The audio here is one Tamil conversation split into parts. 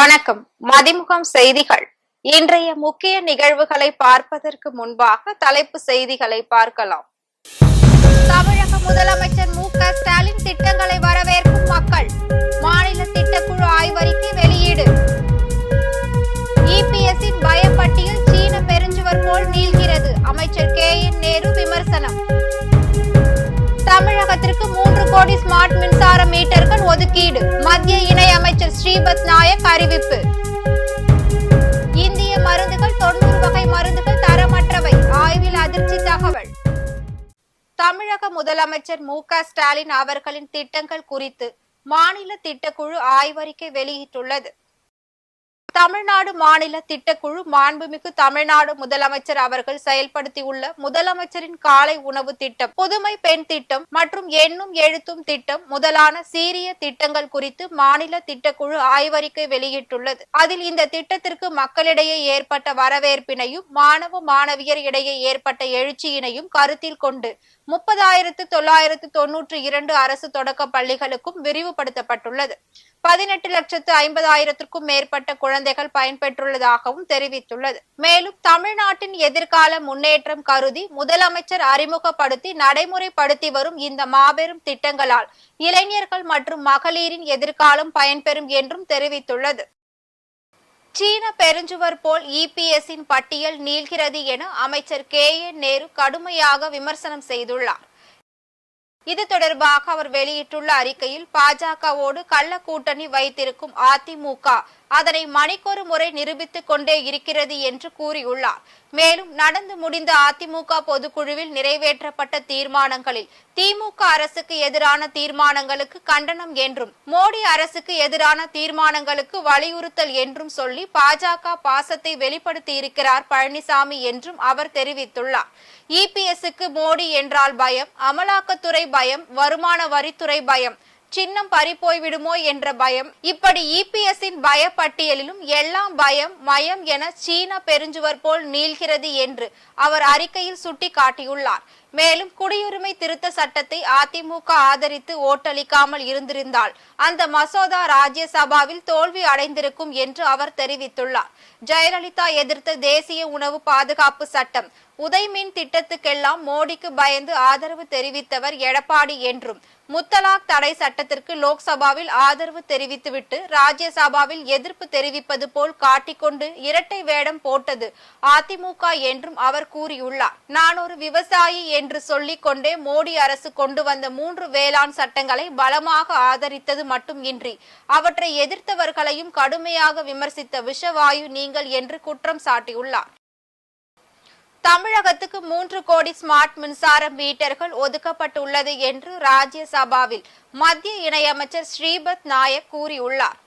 வணக்கம். மதிமுகம் செய்திகள். இன்றைய முக்கிய நிகழ்வுகளை பார்ப்பதற்கு முன்பாக தலைப்பு செய்திகளை பார்க்கலாம். தமிழக முதலமைச்சர் மு.க.ஸ்டாலின் திட்டங்களை வரவேற்கும் மக்கள். மாநில திட்டக்குழு ஆய்வறிக்கை வெளியீடு. இபிஎஸ்ஸின் பயப்பட்டியல் சீன பெருஞ்சுவர் போல் நீள்கிறது. அமைச்சர் கே.என். நேரு விமர்சனம். தமிழகத்திற்கு 3 கோடி ஸ்மார்ட் மின்சார மீட்டர்கள் ஒதுக்கீடு. மத்திய இணை அமைச்சர் ஸ்ரீபத் நாயக் அறிவிப்பு. இந்திய மருந்துகள் 90 வகை மருந்துகள் தரமற்றவை. ஆய்வில் அதிர்ச்சி தகவல். தமிழக முதலமைச்சர் மு.க.ஸ்டாலின் அவர்களின் திட்டங்கள் குறித்து மாநில திட்டக்குழு ஆய்வறிக்கை வெளியிட்டுள்ளது. தமிழ்நாடு மாநில திட்டக்குழு மாண்புமிகு தமிழ்நாடு முதலமைச்சர் அவர்கள் செயல்படுத்தியுள்ள முதலமைச்சரின் காலை உணவு திட்டம், புதுமை பெண் திட்டம் மற்றும் எண்ணும் எழுத்தும் திட்டம் முதலான சீரிய திட்டங்கள் குறித்து மாநில திட்டக்குழு ஆய்வறிக்கை வெளியிட்டுள்ளது. அதில் இந்த திட்டத்திற்கு மக்களிடையே ஏற்பட்ட வரவேற்பினையும் மாணவ மாணவியர் இடையே ஏற்பட்ட எழுச்சியினையும் கருத்தில் கொண்டு 30,992 அரசு தொடக்க பள்ளிகளுக்கும் விரிவுபடுத்தப்பட்டுள்ளது. 18,50,000க்கும் மேற்பட்ட குழந்தைகள் பயன்பெற்றுள்ளதாகவும் தெரிவித்துள்ளது. மேலும் தமிழ்நாட்டின் எதிர்கால முன்னேற்றம் கருதி முதலமைச்சர் அறிமுகப்படுத்தி நடைமுறைப்படுத்தி வரும் இந்த மாபெரும் திட்டங்களால் இளைஞர்கள் மற்றும் மகளிரின் எதிர்காலம் பயன்பெறும் என்றும் தெரிவித்துள்ளது. சீன பெருஞ்சுவர் போல் இபிஎஸ்ஸின் பட்டியல் நீள்கிறது என அமைச்சர் கே.என். நேரு கடுமையாக விமர்சனம் செய்துள்ளார். இது தொடர்பாக அவர் வெளியிட்டுள்ள அறிக்கையில், பாஜகவோடு கள்ள கூட்டணி வைத்திருக்கும் அதிமுக அதனை மணிக்கொரு முறை நிரூபித்துக் கொண்டே இருக்கிறது என்று கூறியுள்ளார். மேலும் நடந்து முடிந்த அதிமுக பொதுக்குழுவில் நிறைவேற்றப்பட்ட தீர்மானங்களில் திமுக அரசுக்கு எதிரான தீர்மானங்களுக்கு கண்டனம் என்றும், மோடி அரசுக்கு எதிரான தீர்மானங்களுக்கு வலியுறுத்தல் என்றும் சொல்லி பாஜக பாசத்தை வெளிப்படுத்தி இருக்கிறார் பழனிசாமி என்றும் அவர் தெரிவித்துள்ளார். இபிஎஸ்க்கு மோடி என்றால் பயம், அமலாக்கத்துறை பயம், வருமான வரித்துறை பயம், சின்னம் பறிபோய்விடுமோ என்ற பயம், இப்படி இபிஎஸ்ஸின் பயப்பட்டியலிலும் எல்லாம் பயம் மயம் என சீன பெருஞ்சுவர் போல் நீள்கிறது என்று அவர் அறிக்கையில் சுட்டி காட்டியுள்ளார். மேலும் குடியுரிமை திருத்த சட்டத்தை அதிமுக ஆதரித்து ஓட்டளிக்காமல் இருந்திருந்தால் அந்த மசோதா ராஜ்யசபாவில் தோல்வி அடைந்திருக்கும் என்று அவர் தெரிவித்துள்ளார். ஜெயலலிதா எதிர்த்த தேசிய உணவு பாதுகாப்பு சட்டம், உதய்மின் திட்டத்துக்கெல்லாம் மோடிக்கு பயந்து ஆதரவு தெரிவித்தவர் எடப்பாடி என்றும், முத்தலாக் தடை சட்டத்திற்கு லோக்சபாவில் ஆதரவு தெரிவித்துவிட்டு ராஜ்யசபாவில் எதிர்ப்பு தெரிவிப்பது போல் காட்டிக்கொண்டு இரட்டை வேடம் போட்டது அதிமுக என்றும் அவர் கூறியுள்ளார். நான் ஒரு விவசாயி என்று சொல்லிக் கொண்டே மோடி அரசு கொண்டு வந்த 3 வேளாண் சட்டங்களை பலமாக ஆதரித்தது மட்டும் இன்றி அவற்றை எதிர்த்தவர்களையும் கடுமையாக விமர்சித்த விஷவாயு நீங்கள் என்று குற்றம் சாட்டியுள்ளார். தமிழகத்துக்கு 3 கோடி ஸ்மார்ட் மின்சார மீட்டர்கள் ஒதுக்கப்பட்டுள்ளது என்று ராஜ்யசபாவில் மத்திய இணையமைச்சர் ஸ்ரீபத் நாயக் கூறியுள்ளார்.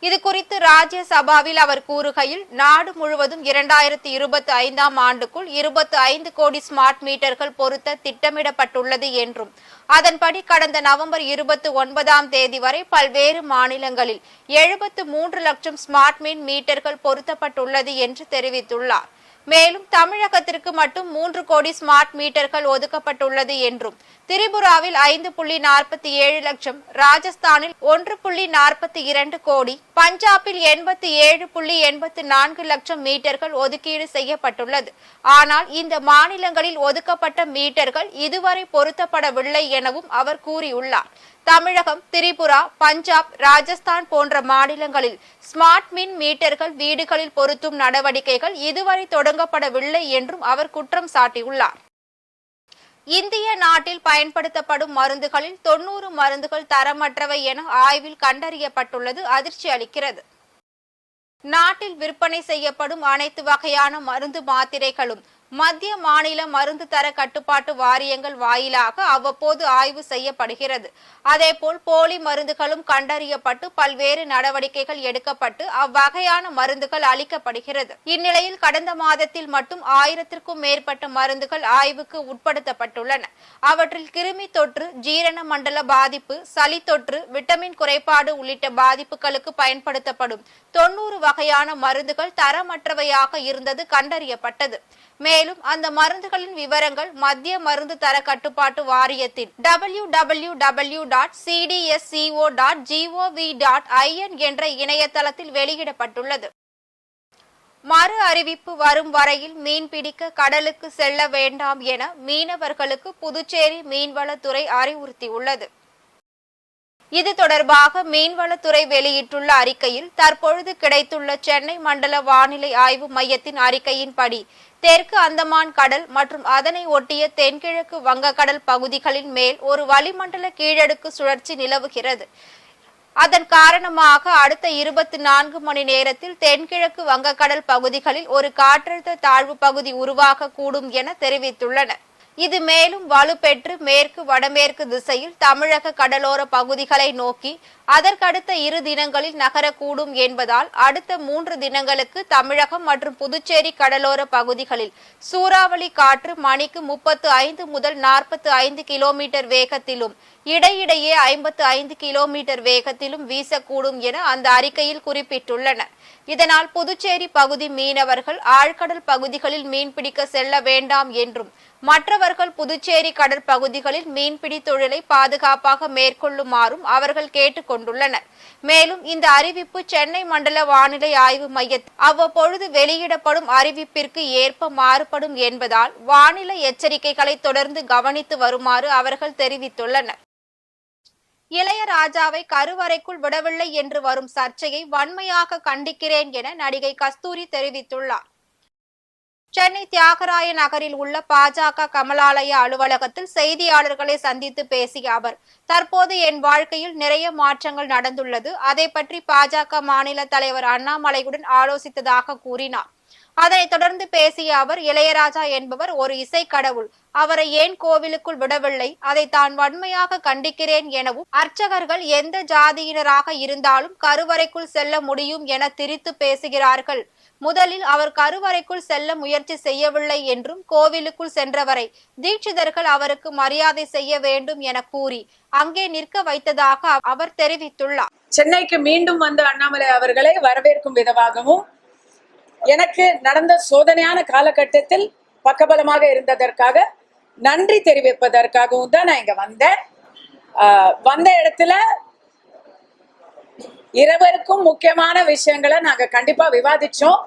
இது குறித்து ராஜ்யசபாவில் அவர் கூறுகையில், நாடு முழுவதும் 2025ஆம் ஆண்டுக்குள் 25 கோடி ஸ்மார்ட் மீட்டர்கள் பொருத்த திட்டமிடப்பட்டுள்ளது என்றும், அதன்படி கடந்த நவம்பர் 29ஆம் தேதி வரை பல்வேறு மாநிலங்களில் 73 லட்சம் ஸ்மார்ட் மின் மீட்டர்கள் பொருத்தப்பட்டுள்ளது என்று தெரிவித்துள்ளார். மேலும் தமிழகத்திற்கு மட்டும் 3 கோடி ஸ்மார்ட் மீட்டர்கள் ஒதுக்கப்பட்டுள்ளது என்றும், திரிபுராவில் 5.47 லட்சம், ராஜஸ்தானில் 1.42 கோடி, பஞ்சாபில் 87.84 லட்சம் மீட்டர்கள் ஒதுக்கீடு செய்யப்பட்டுள்ளது. ஆனால் இந்த மாநிலங்களில் ஒதுக்கப்பட்ட மீட்டர்கள் இதுவரை பொருத்தப்படவில்லை எனவும் அவர் கூறியுள்ளார். தமிழகம், திரிபுரா, பஞ்சாப், ராஜஸ்தான் போன்ற மாநிலங்களில் ஸ்மார்ட் மின் மீட்டர்கள் வீடுகளில் பொருத்தும் நடவடிக்கைகள் இதுவரை தொடங்கப்படவில்லை என்றும் அவர் குற்றம் சாட்டியுள்ளார். இந்திய நாட்டில் பயன்படுத்தப்படும் மருந்துகளில் 90 மருந்துகள் தரமற்றவை என ஆய்வில் கண்டறியப்பட்டுள்ளது அதிர்ச்சி அளிக்கிறது. நாட்டில் விற்பனை செய்யப்படும் அனைத்து வகையான மருந்து மாத்திரைகளும் மத்திய மாநில மருந்து தர கட்டுப்பாட்டு வாரியங்கள் வாயிலாக அவ்வப்போது ஆய்வு செய்யப்படுகிறது. அதேபோல் போலி மருந்துகளும் கண்டறியப்பட்டு பல்வேறு நடவடிக்கைகள் எடுக்கப்பட்டு அவ்வகையான மருந்துகள் அளிக்கப்படுகிறது. இந்நிலையில் கடந்த மாதத்தில் மட்டும் 1000க்கும் மேற்பட்ட மருந்துகள் ஆய்வுக்கு உட்படுத்தப்பட்டுள்ளன. அவற்றில் கிருமி தொற்று, ஜீரண மண்டல பாதிப்பு, சளி தொற்று, விட்டமின் குறைபாடு உள்ளிட்ட பாதிப்புகளுக்கு பயன்படுத்தப்படும் 90 வகையான மருந்துகள் தரமற்றவையாக இருந்தது கண்டறியப்பட்டது. மேலும் அந்த மருந்துகளின் விவரங்கள் மத்திய மருந்து தர கட்டுப்பாட்டு வாரியத்தின் www.cdsco.gov.in என்ற இணையதளத்தில் வெளியிடப்பட்டுள்ளது. மறு அறிவிப்பு வரும் வரையில் மீன்பிடிக்க கடலுக்கு செல்ல வேண்டாம் என மீனவர்களுக்கு புதுச்சேரி மீன்வளத்துறை அறிவுறுத்தியுள்ளது. இது தொடர்பாக மீன்வளத்துறை வெளியிட்டுள்ள அறிக்கையில், தற்பொழுது கிடைத்துள்ள சென்னை மண்டல வானிலை ஆய்வு மையத்தின் அறிக்கையின்படி தெற்கு அந்தமான் கடல் மற்றும் அதனை ஒட்டிய தென்கிழக்கு வங்கக்கடல் பகுதிகளின் மேல் ஒரு வளிமண்டல கீழடுக்கு சுழற்சி நிலவுகிறது. அதன் காரணமாக அடுத்த 24 மணி நேரத்தில் தென்கிழக்கு வங்கக்கடல் பகுதிகளில் ஒரு காற்றழுத்த தாழ்வு பகுதி உருவாகக்கூடும் என தெரிவித்துள்ளனர். இது மேலும் வலுப்பெற்று மேற்கு வடமேற்கு திசையில் தமிழக கடலோர பகுதிகளை நோக்கி அதற்கடுத்த 2 தினங்களில் நகரக்கூடும் என்பதால் அடுத்த 3 தினங்களுக்கு தமிழகம் மற்றும் புதுச்சேரி கடலோர பகுதிகளில் சூறாவளி காற்று மணிக்கு 35 முதல் 45 கிலோமீட்டர் வேகத்திலும் இடையிடையே 55 கிலோமீட்டர் வேகத்திலும் வீசக்கூடும் என அந்த அறிக்கையில் குறிப்பிட்டுள்ளனர். இதனால் புதுச்சேரி பகுதி மீனவர்கள் ஆழ்கடல் பகுதிகளில் மீன்பிடிக்க செல்ல வேண்டாம் என்றும் மற்றவர்கள் புதுச்சேரி கடற்பகுதிகளில் மீன்பிடி தொழிலை பாதுகாப்பாக மேற்கொள்ளுமாறும் அவர்கள் கேட்டுக் கொண்டுள்ளனர். மேலும் இந்த அறிவிப்பு சென்னை மண்டல வானிலை ஆய்வு மையத்தில் அவ்வப்பொழுது வெளியிடப்படும் அறிவிப்பிற்கு ஏற்ப மாறுபடும் என்பதால் வானிலை எச்சரிக்கைகளை தொடர்ந்து கவனித்து வருமாறு அவர்கள் தெரிவித்துள்ளனர். இளையராஜாவை கருவறைக்குள் விடவில்லை என்று வரும் சர்ச்சையை வன்மையாக கண்டிக்கிறேன் என நடிகை கஸ்தூரி தெரிவித்துள்ளார். சென்னை தியாகராய நகரில் உள்ள பாஜக கமலாலய அலுவலகத்தில் செய்தியாளர்களை சந்தித்து பேசிய அவர், தற்போது என் வாழ்க்கையில் நிறைய மாற்றங்கள் நடந்துள்ளது. அதை பற்றி பாஜக மாநில தலைவர் அண்ணாமலையுடன் ஆலோசித்ததாக கூறினார். அதனைத் தொடர்ந்து பேசிய அவர், இளையராஜா என்பவர் ஒரு இசை கடவுள். அவரை ஏன் கோவிலுக்குள் விடவில்லை? அதை தான் வன்மையாக கண்டிக்கிறேன் எனவும், அர்ச்சகர்கள் எந்த ஜாதியினராக இருந்தாலும் கருவறைக்குள் செல்ல முடியும் என திரித்து பேசுகிறார்கள். முதலில் அவர் கருவறைக்குள் செல்ல முயற்சி செய்யவில்லை என்றும், கோவிலுக்குள் சென்றவரை தீட்சிதர்கள் அவருக்கு மரியாதை செய்ய வேண்டும் என கூறி அங்கே நிற்க வைத்ததாக அவர் தெரிவித்துள்ளார். சென்னைக்கு மீண்டும் வந்த அண்ணாமலை அவர்களை வரவேற்கும் விதமாகவும், எனக்கு நடந்த சோதனையான காலகட்டத்தில் பக்கபலமாக இருந்ததற்காக நன்றி தெரிவிப்பதற்காகவும் தான் நான் இங்க வந்தேன். வந்த இடத்துல இருவருக்கும் முக்கியமான விஷயங்களை நாங்க கண்டிப்பா விவாதிச்சோம்.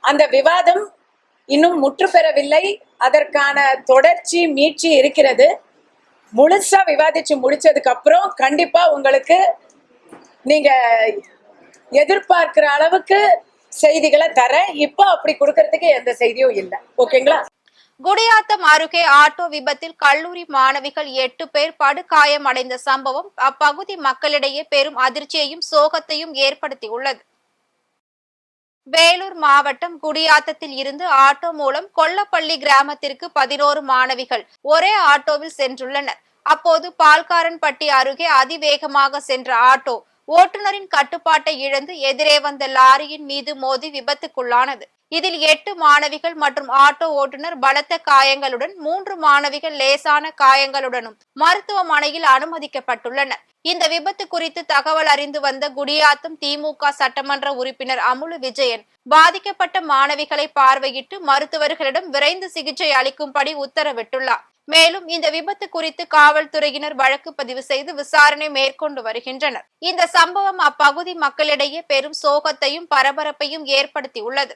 அந்த விவாதம் இன்னும் முற்று பெறவில்லை. அதற்கான தொடர்ச்சி மீட்சி இருக்கிறது. முழுசா விவாதிச்சு முடிச்சதுக்கு அப்புறம் கண்டிப்பா உங்களுக்கு நீங்க எதிர்பார்க்கிற அளவுக்கு செய்திகளை தரேன். இப்ப அப்படி கொடுக்கறதுக்கு எந்த செய்தியும் இல்லை. ஓகேங்களா? குடியாத்தம் அருகே ஆட்டோ விபத்தில் கல்லூரி மாணவிகள் 8 பேர் படுகாயம் அடைந்த சம்பவம் அப்பகுதி மக்களிடையே பெரும் அதிர்ச்சியையும் சோகத்தையும் ஏற்படுத்தியுள்ளது. வேலூர் மாவட்டம் குடியாத்தத்தில் இருந்து ஆட்டோ மூலம் கொல்லப்பள்ளி கிராமத்திற்கு 11 மாணவிகள் ஒரே ஆட்டோவில் சென்றுள்ளனர். அப்போது பால்காரன்பட்டி அருகே அதிவேகமாக சென்ற ஆட்டோ ஓட்டுநரின் கட்டுப்பாட்டை இழந்து எதிரே வந்த லாரியின் மீது மோதி விபத்துக்குள்ளானது. இதில் 8 மாணவிகள் மற்றும் ஆட்டோ ஓட்டுநர் பலத்த காயங்களுடன் 3 மாணவிகள் லேசான காயங்களுடனும் மருத்துவமனையில் அனுமதிக்கப்பட்டுள்ளனர். இந்த விபத்து குறித்து தகவல் அறிந்து வந்த குடியாத்தம் திமுக சட்டமன்ற உறுப்பினர் அமுலு விஜயன் பாதிக்கப்பட்ட மாணவிகளை பார்வையிட்டு மருத்துவர்களிடம் விரைந்து சிகிச்சை அளிக்கும்படி உத்தரவிட்டுள்ளார். மேலும் இந்த விபத்து குறித்து காவல்துறையினர் வழக்கு பதிவு செய்து விசாரணை மேற்கொண்டு வருகின்றனர். இந்த சம்பவம் அப்பகுதி மக்களிடையே பெரும் சோகத்தையும் பரபரப்பையும் ஏற்படுத்தியுள்ளது.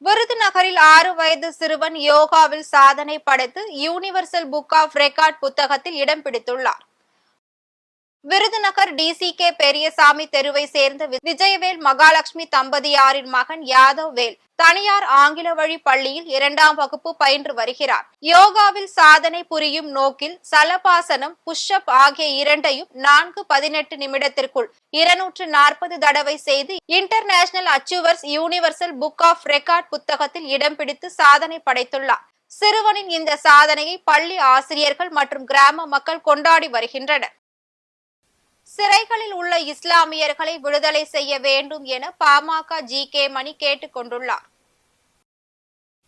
விருதுநகரில் 6 வயது சிறுவன் யோகாவில் சாதனை படைத்து யூனிவர்சல் புக் ஆஃப் ரெக்கார்ட் புத்தகத்தில் இடம் பிடித்துள்ளார். விருதுநகர் டிசிகே பெரியசாமி தெருவை சேர்ந்த விஜயவேல் மகாலட்சுமி தம்பதியாரின் மகன் யாதவ் வேல் தனியார் ஆங்கில வழி பள்ளியில் 2ஆம் வகுப்பு பயின்று வருகிறார். யோகாவில் சாதனை புரியும் நோக்கில் சலபாசனம், புஷ்அப் ஆகிய இரண்டையும் 4:18 நிமிடத்திற்குள் 240 தடவை செய்து international achievers universal book of record புத்தகத்தில் இடம் பிடித்து சாதனை படைத்துள்ளார். சிறுவனின் இந்த சாதனையை பள்ளி ஆசிரியர்கள் மற்றும் கிராம மக்கள் கொண்டாடி வருகின்றனர். சிறைகளில் உள்ள இஸ்லாமியர்களை விடுதலை செய்ய வேண்டும் என பாமக ஜி.கே. மணி கேட்டுக் கொண்டுள்ளார்.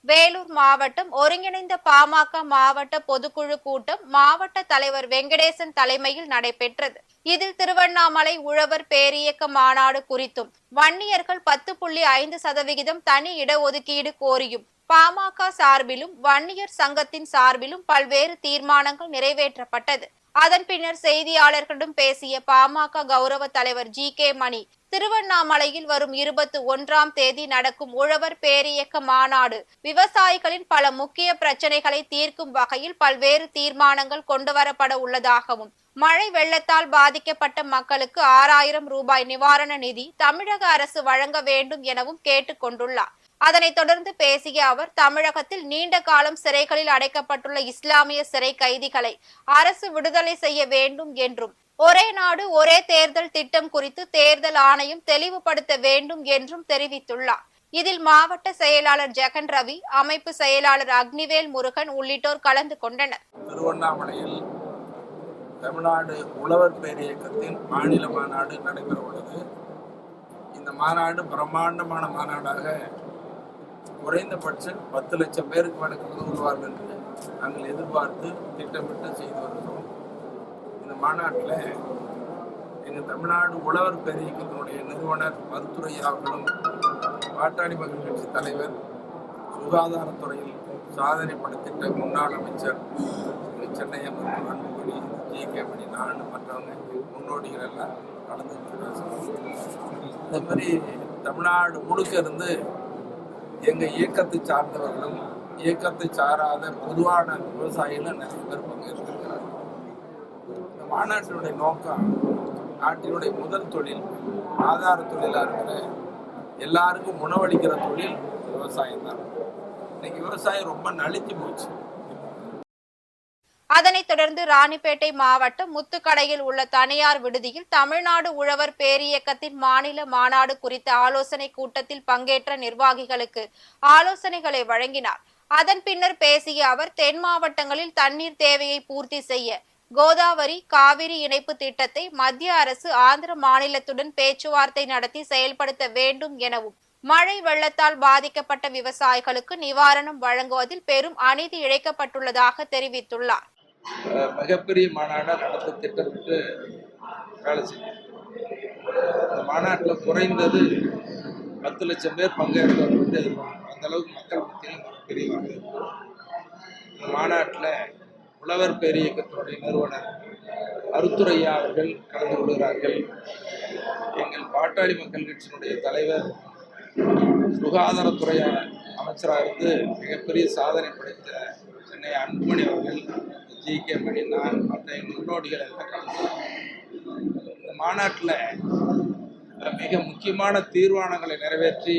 வேலூர் மாவட்டம் ஒருங்கிணைந்த பாமக மாவட்ட பொதுக்குழு கூட்டம் மாவட்ட தலைவர் வெங்கடேசன் தலைமையில் நடைபெற்றது. இதில் திருவண்ணாமலை உழவர் பேரியக்க மாநாடு குறித்தும் வன்னியர்கள் 10.5% தனி இடஒதுக்கீடு கோரியும் பாமக சார்பிலும் வன்னியர் சங்கத்தின் சார்பிலும் பல்வேறு தீர்மானங்கள் நிறைவேற்றப்பட்டது. அதன் பின்னர் செய்தியாளர்களிடம் பேசிய பாமக கௌரவ தலைவர் ஜி.கே. மணி, திருவண்ணாமலையில் வரும் 21ஆம் தேதி நடக்கும் உழவர் பேரியக்க மாநாடு விவசாயிகளின் பல முக்கிய பிரச்சனைகளை தீர்க்கும் வகையில் பல்வேறு தீர்மானங்கள் கொண்டுவரப்பட உள்ளதாகவும், மழை வெள்ளத்தால் பாதிக்கப்பட்ட மக்களுக்கு 6000 ரூபாய் நிவாரண நிதி தமிழக அரசு வழங்க வேண்டும் எனவும் கேட்டுக் கொண்டுள்ளார். அதனைத் தொடர்ந்து பேசிய அவர், தமிழகத்தில் நீண்ட காலம் சிறைகளில் அடைக்கப்பட்டுள்ள இஸ்லாமிய சிறை கைதிகளை அரசு விடுதலை செய்ய வேண்டும் என்றும், ஒரே நாடு ஒரே தேர்தல் திட்டம் குறித்து தேர்தல் ஆணையம் தெளிவுபடுத்த வேண்டும் என்றும் தெரிவித்துள்ளார். இதில் மாவட்ட செயலாளர் ஜெகன் ரவி, அமைப்பு செயலாளர் அக்னிவேல் முருகன் உள்ளிட்டோர் கலந்து கொண்டனர். திருவண்ணாமலையில் தமிழ்நாடு உழவர் பேரியக்கத்தின் மாநில மாநாடு நடைபெற உள்ளது. இந்த மாநாடு பிரம்மாண்டமான மாநாடாக குறைந்தபட்சம் 10 லட்சம் பேருக்கு மேலே கலந்து கொள்வார்கள் என்று நாங்கள் எதிர்பார்த்து திட்டமிட்டு செய்து வருகிறோம். இந்த மாநாட்டில் எங்கள் தமிழ்நாடு உழவர் பேரியக்கத்தினுடைய நிறுவனர் மருத்துவ அவர்களும், பாட்டாளி மக்கள் கட்சி தலைவர், சுகாதாரத்துறையில் சாதனை படைத்திட்ட முன்னாள் அமைச்சர் சென்னை மற்றும் அன்புமணி, ஜி.கே. மணி, நான் மற்றவங்க முன்னோடிகள் எல்லாம் கலந்து இந்த மாதிரி தமிழ்நாடு முழுக்க இருந்து எங்கள் இயக்கத்தை சார்ந்தவர்களும் இயக்கத்தை சாராத பொதுவான விவசாயிகளும் நிறைய பேர் பங்கேற்றிருக்கிறார்கள். இந்த மாநாட்டினுடைய நோக்கம் நாட்டினுடைய முதல் தொழில், ஆதார தொழிலாக இருக்கிற எல்லாருக்கும் உணவளிக்கிற தொழில் விவசாயம் தான். இன்னைக்கு விவசாயம் ரொம்ப நலித்து போச்சு. அதனைத் தொடர்ந்து ராணிப்பேட்டை மாவட்டம் முத்துக்கடையில் உள்ள தனியார் விடுதியில் தமிழ்நாடு உழவர் பேரியக்கத்தின் மாநில மாநாடு குறித்த ஆலோசனை கூட்டத்தில் பங்கேற்ற நிர்வாகிகளுக்கு ஆலோசனைகளை வழங்கினார். அதன் பின்னர் பேசிய அவர், தென் மாவட்டங்களில் தண்ணீர் தேவையை பூர்த்தி செய்ய கோதாவரி காவிரி இணைப்பு திட்டத்தை மத்திய அரசு ஆந்திர மாநிலத்துடன் பேச்சுவார்த்தை நடத்தி செயல்படுத்த வேண்டும் எனவும், மழை வெள்ளத்தால் பாதிக்கப்பட்ட விவசாயிகளுக்கு நிவாரணம் வழங்குவதில் பெரும் அநீதி இழைக்கப்பட்டுள்ளதாக தெரிவித்துள்ளார். மிகப்பெரிய மாநாடாக நடத்த திட்டமிட்டு வேலை செய்யும். இந்த மாநாட்டில் குறைந்தது 10 லட்சம் பேர் பங்கேற்பார் வந்து அந்த அளவுக்கு மக்கள் மத்தியில் பெரிய வரவேற்பு. இந்த மாநாட்டில் உழவர் பேரியக்கத்தினுடைய நிறுவனர் மருத்துவ அவர்கள் கலந்து கொள்கிறார்கள். எங்கள் பாட்டாளி மக்கள் கட்சியினுடைய தலைவர், சுகாதாரத்துறை அமைச்சராக இருந்து மிகப்பெரிய சாதனை படைத்த சென்னை அன்புமணி அவர்கள், ஜி.கே. மணி, நான் மற்ற முன்னோடிகள் எல்லாம் கலந்து. இந்த மாநாட்டில் மிக முக்கியமான தீர்மானங்களை நிறைவேற்றி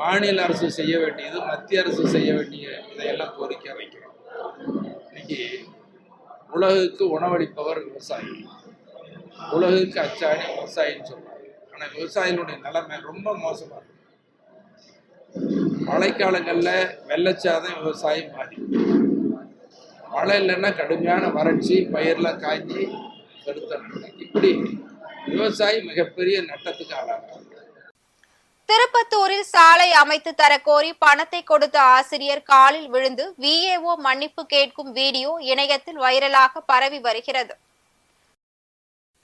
மாநில அரசு செய்ய வேண்டியது, மத்திய அரசு செய்ய வேண்டிய இதையெல்லாம் கோரிக்கை வைக்கிறோம். இன்னைக்கு உலகுக்கு உணவளிப்பவர் விவசாயி, உலகுக்கு அச்சாணி விவசாயின்னு சொல்றாங்க. ஆனால் விவசாயிகளுடைய நிலைமை ரொம்ப மோசமாக இருக்கு. மழைக்காலங்களில் வெள்ளச்சாதம் விவசாயம் பாதிக்கும். மழை இல்லைன்னா கடுமையான வறட்சி, பயிரெலாம் காய்ஞ்சி கருத்தம். இப்படி விவசாயி மிகப்பெரிய நட்டத்துக்கு ஆளாகிறார். திருப்பத்தூரில் சாலை அமைத்து தர கோரி பணத்தை கொடுத்த ஆசிரியர் காலில் விழுந்து விஏஓ மன்னிப்பு கேட்கும் வீடியோ இணையத்தில் வைரலாக பரவி வருகிறது.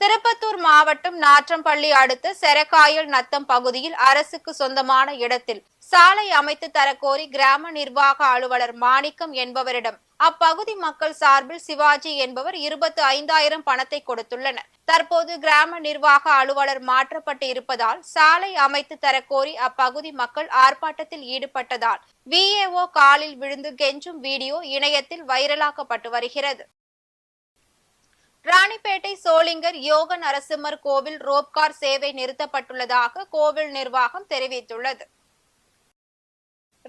திருப்பத்தூர் மாவட்டம் நாற்றம்பள்ளி அடுத்த செரக்காயல் நத்தம் பகுதியில் அரசுக்கு சொந்தமான இடத்தில் சாலை அமைத்து தர கோரி கிராம நிர்வாக அலுவலர் மாணிக்கம் என்பவரிடம் அப்பகுதி மக்கள் சார்பில் சிவாஜி என்பவர் 25,000 பணத்தை கொடுத்துள்ளனர். தற்போது கிராம நிர்வாக அலுவலர் மாற்றப்பட்டு இருப்பதால் சாலை அமைத்து தர கோரி அப்பகுதி மக்கள் ஆர்ப்பாட்டத்தில் ஈடுபட்டதால் விஏஓ காலில் விழுந்து கெஞ்சும் வீடியோ இணையத்தில் வைரலாக்கப்பட்டு வருகிறது. ராணிப்பேட்டை சோளிங்கர் யோக நரசிம்மர் கோவில் ரோப்கார் சேவை நிறுத்தப்பட்டுள்ளதாக கோவில் நிர்வாகம் தெரிவித்துள்ளது.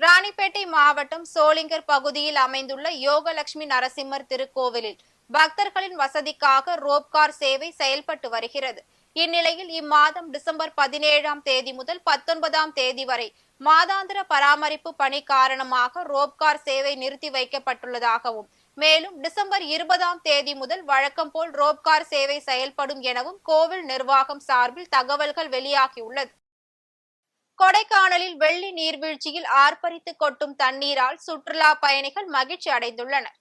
ராணிப்பேட்டை மாவட்டம் சோளிங்கர் பகுதியில் அமைந்துள்ள யோகலட்சுமி நரசிம்மர் திருக்கோவிலில் பக்தர்களின் வசதிக்காக ரோப்கார் சேவை செயல்பட்டு வருகிறது. இந்நிலையில் இம்மாதம் டிசம்பர் 17ஆம் தேதி முதல் 19ஆம் தேதி வரை மாதாந்திர பராமரிப்பு பணி காரணமாக ரோப்கார் சேவை நிறுத்தி வைக்கப்பட்டுள்ளதாகவும், மேலும் டிசம்பர் 20ஆம் தேதி முதல் வழக்கம் போல் ரோப்கார் சேவை செயல்படும் எனவும் கோவில் நிர்வாகம் சார்பில் தகவல்கள் வெளியாகியுள்ளது. கொடைக்கானலில் வெள்ளி நீர்வீழ்ச்சியில் ஆர்ப்பரித்து கொட்டும் தண்ணீரால் சுற்றுலா பயணிகள் மகிழ்ச்சி அடைந்துள்ளனர்.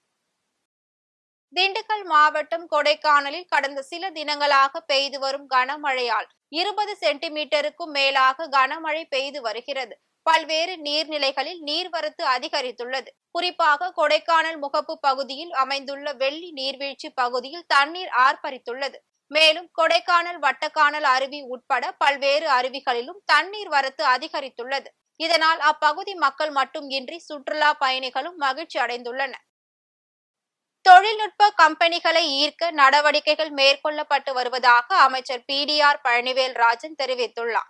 திண்டுக்கல் மாவட்டம் கொடைக்கானலில் கடந்த சில தினங்களாக பெய்து வரும் கனமழையால் 20 சென்டிமீட்டருக்கும் மேலாக கனமழை பெய்து வருகிறது. பல்வேறு நீர்நிலைகளில் நீர்வரத்து அதிகரித்துள்ளது. குறிப்பாக கொடைக்கானல் முகப்பு பகுதியில் அமைந்துள்ள வெள்ளி நீர்வீழ்ச்சி பகுதியில் தண்ணீர் ஆர்ப்பரித்துள்ளது. மேலும் கொடைக்கானல் வட்டக்கானல் அருவி உட்பட பல்வேறு அருவிகளிலும் தண்ணீர் வரத்து அதிகரித்துள்ளது. இதனால் அப்பகுதி மக்கள் மட்டும் இன்றி சுற்றுலா பயணிகளும் மகிழ்ச்சி அடைந்துள்ளனர். தொழில்நுட்ப கம்பெனிகளை ஈர்க்க நடவடிக்கைகள் மேற்கொள்ளப்பட்டு வருவதாக அமைச்சர் PDR பழனிவேல் ராஜன் தெரிவித்துள்ளார்.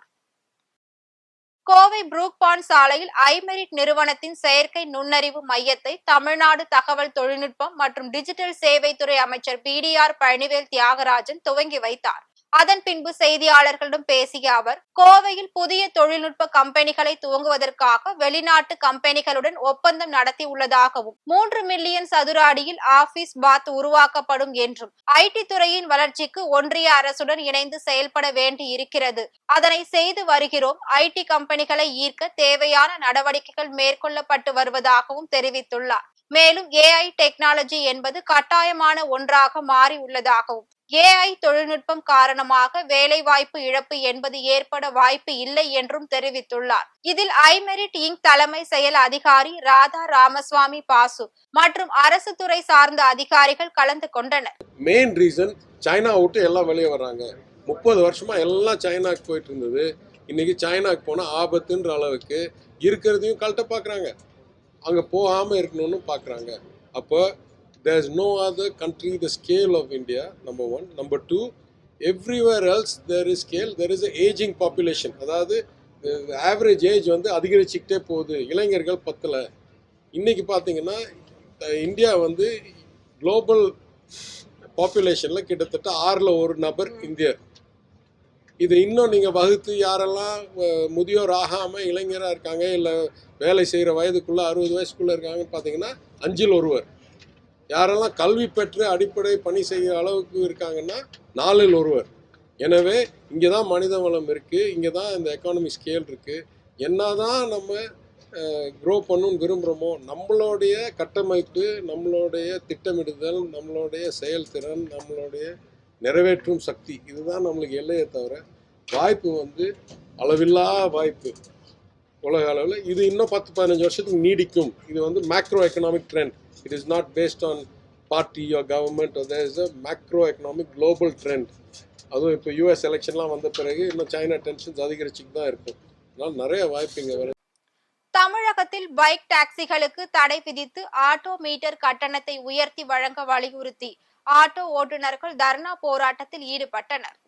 கோவை புரூக்பாண்ட் சாலையில் ஐமெரிட் நிறுவனத்தின் செயற்கை நுண்ணறிவு மையத்தை தமிழ்நாடு தகவல் தொழில்நுட்பம் மற்றும் டிஜிட்டல் சேவைத்துறை அமைச்சர் PDR பழனிவேல் தியாகராஜன் துவங்கி வைத்தார். அதன் பின்பு செய்தியாளர்களிடம் பேசிய அவர், கோவையில் புதிய தொழில்நுட்ப கம்பெனிகளை துவங்குவதற்காக வெளிநாட்டு கம்பெனிகளுடன் ஒப்பந்தம் நடத்தியுள்ளதாகவும் 3 மில்லியன் சதுர அடியில் ஆபீஸ் பாத் உருவாக்கப்படும் என்றும், IT துறையின் வளர்ச்சிக்கு ஒன்றிய அரசுடன் இணைந்து செயல்பட வேண்டி இருக்கிறது, அதனை செய்து வருகிறோம். IT கம்பெனிகளை ஈர்க்க தேவையான நடவடிக்கைகள் மேற்கொள்ளப்பட்டு வருவதாகவும் தெரிவித்துள்ளார். மேலும் AI டெக்னாலஜி என்பது கட்டாயமான ஒன்றாக மாறி உள்ளதாகவும், AI தொழில்நுட்பம் காரணமாக வேலைவாய்ப்பு இழப்பு என்பது ஏற்பட வாய்ப்பு இல்லை என்றும் தெரிவித்துள்ளார். இதில் ஐமெரிட் இன்க் தலைமை செயல் அதிகாரி ராதா ராமசுவாமி பாசு மற்றும் அரசு துறை சார்ந்த அதிகாரிகள் கலந்து கொண்டனர். மெயின் ரீசன் சைனா விட்டு எல்லாம் வெளியே வர்றாங்க. 30 வருஷமா எல்லாம் சைனாக்கு போயிட்டு இருந்தது. இன்னைக்கு சைனாக்கு போனா ஆபத்துன்ற அளவுக்கு இருக்கிறதையும் கழட்ட பாக்குறாங்க. அங்க போகாம இருக்கணும்னு பாக்குறாங்க. அப்போ there is no other country the scale of India, number one. Number two, everywhere else there is scale, there is a aging population. அதாவது ஆவரேஜ் ஏஜ் வந்து அதிகரிச்சுக்கிட்டே போகுது. இளைஞர்கள் பத்தல. இன்னைக்கு பார்த்தீங்கன்னா இந்தியா வந்து குளோபல் பாப்புலேஷனில் கிட்டத்தட்ட 6ல் 1 நபர் இந்தியர். இது இன்னும் நீங்கள் வகுத்து யாரெல்லாம் முதியோர் ஆகாமல் இளைஞராக இருக்காங்க, இல்லை வேலை செய்கிற வயதுக்குள்ளே 60 வயசுக்குள்ளே இருக்காங்கன்னு பார்த்தீங்கன்னா 5ல் 1. யாரெல்லாம் கல்வி பெற்று அடிப்படை பணி செய்கிற அளவுக்கு இருக்காங்கன்னா 4ல் 1. எனவே இங்கே தான் மனித வளம் இருக்குது, இங்கே தான் இந்த எக்கானமிக் ஸ்கேல் இருக்குது. என்ன தான் நம்ம க்ரோ பண்ணணும்னு விரும்புகிறோமோ, நம்மளுடைய கட்டமைப்பு, நம்மளுடைய திட்டமிடுதல், நம்மளுடைய செயல்திறன், நம்மளுடைய நிறைவேற்றும் சக்தி, இதுதான் நம்மளுக்கு எல்லையே தவிர வாய்ப்பு வந்து அளவில்லா வாய்ப்பு உலக அளவில். இது இன்னும் 10-15 வருஷத்துக்கு நீடிக்கும். இது வந்து macro economic trend. It is not based on party or government, or there is a macroeconomic global trend. அதுவும் இப்போ US எலெக்ஷன்லாம் வந்த பிறகு இன்னும் சைனா டென்ஷன்ஸ் அதிகரிச்சுட்டு தான் இருக்கும். அதனால நிறைய வாய்ப்புங்க வருது. தமிழகத்தில் பைக் டாக்ஸிகளுக்கு தடை விதித்து ஆட்டோ மீட்டர் கட்டணத்தை உயர்த்தி வழங்க வலியுறுத்தி ஆட்டோ ஓட்டுநர்கள் தர்ணா போராட்டத்தில் ஈடுபட்டனர்.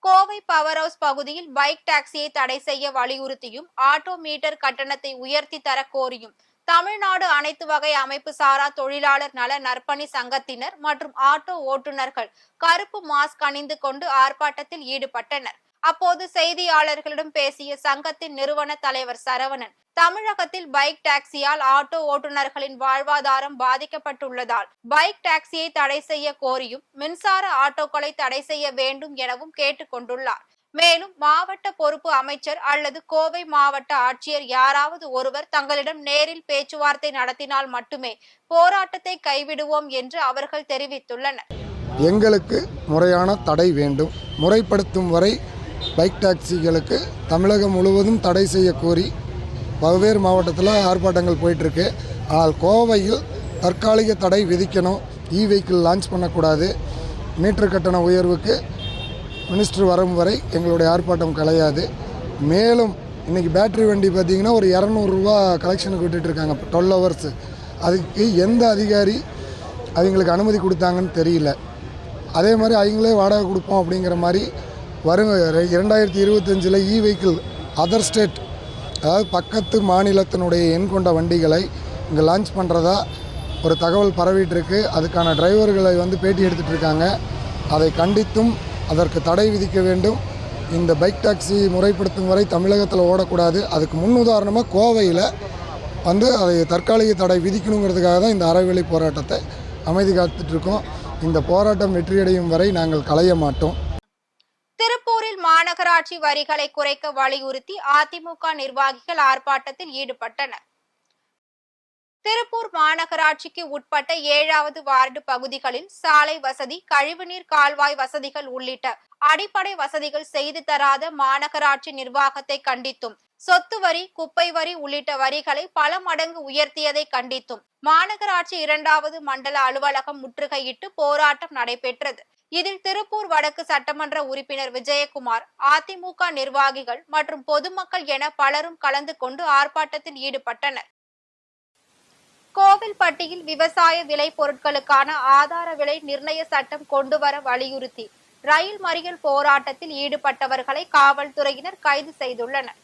கோவை பவர் ஹவுஸ் பகுதியில் பைக் டாக்ஸியை தடை செய்ய வலியுறுத்தியும் ஆட்டோ மீட்டர் கட்டணத்தை உயர்த்தி தர கோரியும் தமிழ்நாடு அனைத்து வகை அமைப்பு சாரா தொழிலாளர் நல நற்பணி சங்கத்தினர் மற்றும் ஆட்டோ ஓட்டுநர்கள் கருப்பு மாஸ்க் அணிந்து கொண்டு ஆர்ப்பாட்டத்தில் ஈடுபட்டனர். அப்போது செய்தியாளர்களிடம் பேசிய சங்கத்தின் நிறுவன தலைவர் சரவணன், தமிழகத்தில் பைக் டாக்ஸியால் ஆட்டோ ஓட்டுநர்களின் வாழ்வாதாரம் பாதிக்கப்பட்டுள்ளதால் பைக் டாக்ஸியை தடை செய்ய கோரியும் மின்சார ஆட்டோக்களை தடை செய்ய வேண்டும் எனவும் கேட்டுக் கொண்டுள்ளார். மேலும் மாவட்ட பொறுப்பு அமைச்சர் அல்லது கோவை மாவட்ட ஆட்சியர் யாராவது ஒருவர் தங்களிடம் நேரில் பேச்சுவார்த்தை நடத்தினால் மட்டுமே போராட்டத்தை கைவிடுவோம் என்று அவர்கள் தெரிவித்துள்ளனர். எங்களுக்கு முறையான தடை வேண்டும். முறைப்படுத்தும் வரை பைக் டாக்ஸிகளுக்கு தமிழகம் முழுவதும் தடை செய்ய கோரி பல்வேறு மாவட்டத்தில் ஆர்ப்பாட்டங்கள் போயிட்டுருக்கு. ஆனால் கோவையில் தற்காலிக தடை விதிக்கணும். வெஹிக்கிள் லான்ச் பண்ணக்கூடாது. மீட்டர் கட்டண உயர்வுக்கு மினிஸ்டர் வரும் வரை எங்களுடைய ஆர்ப்பாட்டம் கலையாது. மேலும் இன்றைக்கி பேட்ரி வண்டி பார்த்திங்கன்னா ஒரு 200 ரூபா கலெக்ஷனுக்கு விட்டுட்டுருக்காங்க 12 ஹவர்ஸ். அதுக்கு எந்த அதிகாரி அவங்களுக்கு அனுமதி கொடுத்தாங்கன்னு தெரியல. அதே மாதிரி அவங்களே வாடகை கொடுப்போம் அப்படிங்கிற மாதிரி வரும் 2025 வெஹிக்கிள் அதர் ஸ்டேட், அதாவது பக்கத்து மாநிலத்தினுடைய எண் கொண்ட வண்டிகளை இங்கே லான்ச் பண்ணுறதா ஒரு தகவல் பரவிட்டுருக்கு. அதுக்கான டிரைவர்களை பேட்டி எடுத்துகிட்டு இருக்காங்க. அதை கண்டித்தும் அதற்கு தடை விதிக்க வேண்டும். இந்த பைக் டாக்ஸி முறைப்படுத்தும் வரை தமிழகத்தில் ஓடக்கூடாது. அதுக்கு முன் உதாரணமாக கோவையில் அதை தற்காலிக தடை விதிக்கணுங்கிறதுக்காக தான் இந்த அறவழி போராட்டத்தை அமைதி காத்துட்ருக்கோம். இந்த போராட்டம் வெற்றியடையும் வரை நாங்கள் களைய மாட்டோம். திருப்பூரில் மாநகர மாநகராட்சி வரிகளை குறைக்க வலியுறுத்தி அதிமுக நிர்வாகிகள் ஆர்ப்பாட்டத்தில் ஈடுபட்டனர். திருப்பூர் மாநகராட்சிக்கு உட்பட்ட 7வது வார்டு பகுதிகளில் சாலை வசதி, கழிவுநீர் கால்வாய் வசதிகள் உள்ளிட்ட அடிப்படை வசதிகள் செய்து தராத மாநகராட்சி நிர்வாகத்தை கண்டித்தும், சொத்து வரி, குப்பை வரி உள்ளிட்ட வரிகளை பல மடங்கு உயர்த்தியதை கண்டித்தும் மாநகராட்சி 2வது மண்டல அலுவலகம் முற்றுகையிட்டு போராட்டம் நடைபெற்றது. இதில் திருப்பூர் வடக்கு சட்டமன்ற உறுப்பினர் விஜயகுமார், அதிமுக நிர்வாகிகள் மற்றும் பொதுமக்கள் என பலரும் கலந்து கொண்டு ஆர்ப்பாட்டத்தில் ஈடுபட்டனர். கோவில்பட்டியில் விவசாய விளை பொருட்களுக்கான ஆதார விலை நிர்ணய சட்டம் கொண்டுவர வலியுறுத்தி ரயில் மறியல் போராட்டத்தில் ஈடுபட்டவர்களை காவல்துறையினர் கைது செய்துள்ளனர்.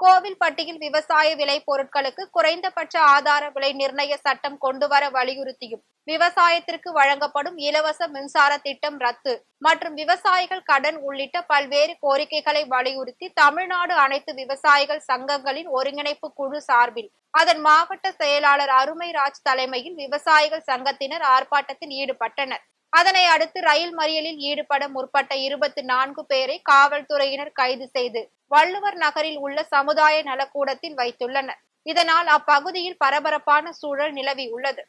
கோவில்பட்டியில் விவசாய விளை பொருட்களுக்கு குறைந்தபட்ச ஆதார விலை நிர்ணய சட்டம் கொண்டுவர வலியுறுத்தியும், விவசாயத்திற்கு வழங்கப்படும் இலவச மின்சார திட்டம் ரத்து மற்றும் விவசாயிகள் கடன் உள்ளிட்ட பல்வேறு கோரிக்கைகளை வலியுறுத்தி தமிழ்நாடு அனைத்து விவசாயிகள் சங்கங்களின் ஒருங்கிணைப்பு குழு சார்பில் அதன் மாவட்ட செயலாளர் அருமைராஜ் தலைமையில் விவசாயிகள் சங்கத்தினர் ஆர்ப்பாட்டத்தில் ஈடுபட்டனர். அதனை அடுத்து ரயில் மறியலில் ஈடுபட முற்பட்ட 24 பேரை காவல்துறையினர் கைது செய்து வள்ளுவர் நகரில் உள்ள சமுதாய நலக்கூடத்தில் வைத்துள்ளனர். இதனால் அப்பகுதியில் பரபரப்பான சூழல் நிலவியுள்ளது.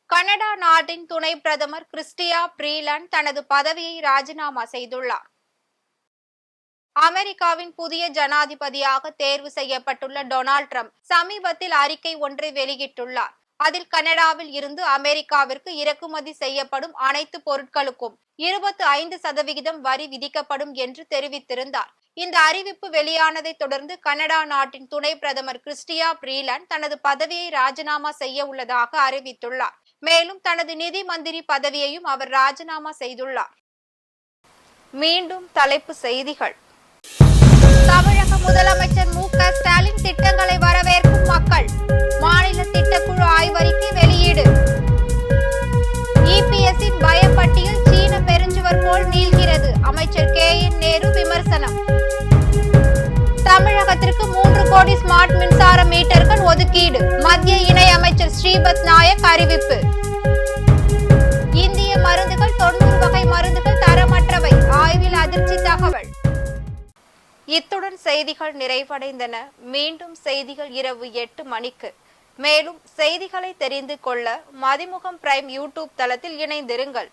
கனடா நாட்டின் துணை பிரதமர் கிறிஸ்டியா பிரீலாண்ட் தனது பதவியை ராஜினாமா செய்துள்ளார். அமெரிக்காவின் புதிய ஜனாதிபதியாக தேர்வு செய்யப்பட்டுள்ள டொனால்ட் ட்ரம்ப் சமீபத்தில் அறிக்கை ஒன்றை வெளியிட்டுள்ளார். அதில் கனடாவில் இருந்து அமெரிக்காவிற்கு இறக்குமதி செய்யப்படும் அனைத்து பொருட்களுக்கும் 25% வரி விதிக்கப்படும் என்று தெரிவித்திருந்தார். இந்த அறிவிப்பு வெளியானதை தொடர்ந்து கனடா நாட்டின் துணை பிரதமர் கிறிஸ்டியா பிரீலாண்ட் தனது பதவியை ராஜினாமா செய்ய உள்ளதாக அறிவித்துள்ளார். மேலும் தனது நிதி மந்திரி பதவியையும் அவர் ராஜினாமா செய்துள்ளார். மீண்டும் தலைப்பு செய்திகள். தமிழக முதலமைச்சர் மு.க. ஸ்டாலின் திட்டங்களை வரவேற்கும் மக்கள். மாநில திட்டக்குழு ஆய்வறிக்கை வெளியீடு. இபிஎஸ்ஸின் பயப்பட்டியல் சீன பெருஞ்சுவர் போல் நீள்கிறது. அமைச்சர் கே.என். நேரு விமர்சனம். தமிழகத்திற்கு 3 கோடி ஸ்மார்ட் மின்சார மீட்டர்கள் ஒதுக்கீடு. மத்திய இணை அமைச்சர் ஸ்ரீபத் நாயக் அறிவிப்பு. இந்திய மருந்துகள் 90 வகை மருந்துகள் தரமற்றவை. ஆய்வில் அதிர்ச்சி தகவல். இத்துடன் செய்திகள் நிறைவடைந்தன. மீண்டும் செய்திகள் இரவு 8 மணிக்கு. மேலும் செய்திகளை தெரிந்து கொள்ள மதிமுகம் பிரைம் யூடியூப் தளத்தில் இணைந்திருங்கள்.